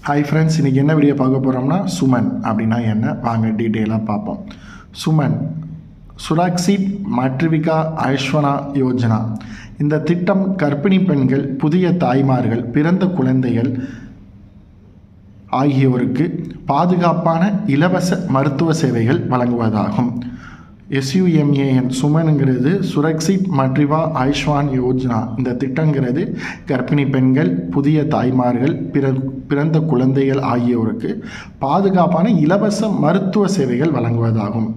Hi friends, இன்றைக்கி என்ன video பார்க்க போகிறோம்னா சுமன் அப்படின்னா என்ன, வாங்க டீட்டெயிலாக பார்ப்போம். சுமன் சுரக்ஷித் மாத்ருவிகா ஆயுஷ்மான் யோஜனா. இந்த திட்டம் கர்ப்பிணி பெண்கள், புதிய தாய்மார்கள், பிறந்த குழந்தைகள் ஆகியோருக்கு பாதுகாப்பான இலவச மருத்துவ சேவைகள் வழங்குவதாகும். SUMAN சுமனுங்கிறது சுரக்ஷித் மாத்ருவிகா ஆயுஷ்மான் யோஜனா. இந்த திட்டங்கிறது கர்ப்பிணி பெண்கள், புதிய தாய்மார்கள், பிறந்த குழந்தைகள் ஆகியோருக்கு பாதுகாப்பான இலவச மருத்துவ சேவைகள் வழங்குவதாகும்.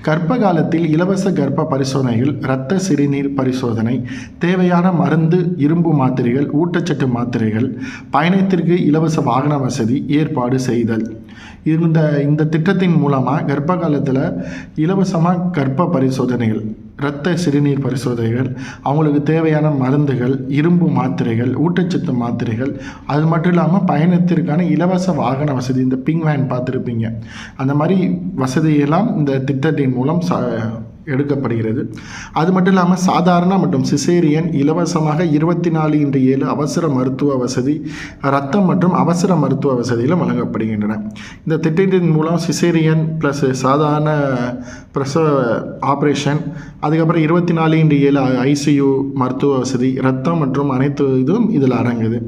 கர்ப்ப காலத்தில் இலவச கர்ப்ப பரிசோதனைகள், இரத்த சிறுநீர் பரிசோதனை, தேவையான மருந்து, இரும்பு மாத்திரைகள், ஊட்டச்சத்து மாத்திரைகள், பயணத்திற்கு இலவச வாகன வசதி ஏற்பாடு செய்தல். இந்த திட்டத்தின் மூலமாக கர்ப்ப காலத்தில் இலவசமாக கர்ப்ப பரிசோதனைகள், இரத்த சிறுநீர் பரிசோதனைகள், அவங்களுக்கு தேவையான மருந்துகள், இரும்பு மாத்திரைகள், ஊட்டச்சத்து மாத்திரைகள், அது மட்டும் இல்லாமல் பயணத்திற்கான இலவச வாகன வசதி, இந்த பிங் வேன் பார்த்துருப்பீங்க, அந்த மாதிரி வசதியெல்லாம் இந்த திட்டத்தின் மூலம் எடுக்கப்படுகிறது. அது மட்டும் இல்லாமல் சாதாரண மற்றும் சிசேரியன் இலவசமாக 24/7 அவசர மருத்துவ வசதி, இரத்தம் மற்றும் அவசர மருத்துவ வசதிகளும் வழங்கப்படுகின்றன. இந்த திட்டத்தின் மூலம் சிசேரியன் ப்ளஸ் சாதாரண பிரசவ ஆப்ரேஷன், அதுக்கப்புறம் 24/7 ICU மருத்துவ வசதி, இரத்தம் மற்றும் அனைத்து இதுவும் இதில் அடங்குது.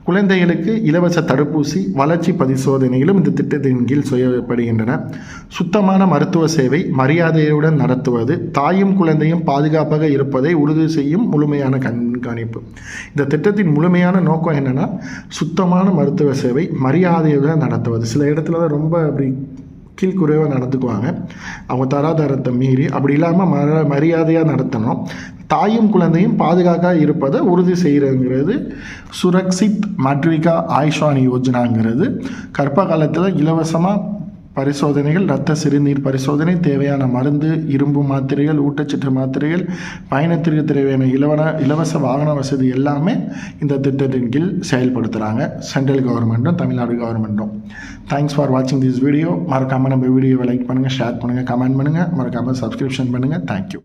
குழந்தைகளுக்கு இலவச தடுப்பூசி, வளர்ச்சி பரிசோதனைகளும் இந்த திட்டத்தின் கீழ் செய்யப்படுகின்றன. சுத்தமான மருத்துவ சேவை மரியாதையுடன் நடத்துவது, தாயும் குழந்தையும் பாதுகாப்பாக இருப்பதை உறுதி செய்யும் முழுமையான கண்காணிப்பு. இந்த திட்டத்தின் முழுமையான நோக்கம் என்னென்னா, சுத்தமான மருத்துவ சேவை மரியாதையுடன் நடத்துவது. சில இடத்துல தான் ரொம்ப அப்படி கீழ்குறைவாக நடந்துக்குவாங்க, அவங்க தராதரத்தை மீறி. அப்படி இல்லாமல் மரியாதையாக நடத்தணும். தாயும் குழந்தையும் பாதுகாக்க இருப்பதை உறுதி செய்கிறதுங்கிறது சுரக்ஷித் மாத்ருவிகா ஆயுஷ்மான் யோஜனாங்கிறது. கர்ப்ப காலத்தில் இலவசமாக பரிசோதனைகள், இரத்த சிறுநீர் பரிசோதனை, தேவையான மருந்து, இரும்பு மாத்திரைகள், ஊட்டச்சத்து மாத்திரைகள், பயணத்திற்கு தேவையான இலவச வாகன வசதி எல்லாமே இந்த திட்டத்தின் கீழ் செயல்படுத்துகிறாங்க சென்ட்ரல் கவர்மெண்ட்டும் தமிழ்நாடு கவர்மெண்ட்டும். தேங்க்ஸ் ஃபார் வாட்சிங் திஸ் வீடியோ. மறக்காமல் நம்ம வீடியோவை லைக் பண்ணுங்கள், ஷேர் பண்ணுங்கள், கமெண்ட் பண்ணுங்கள், மறக்காமல் சப்ஸ்கிரிப்ஷன் பண்ணுங்கள். தேங்க்யூ.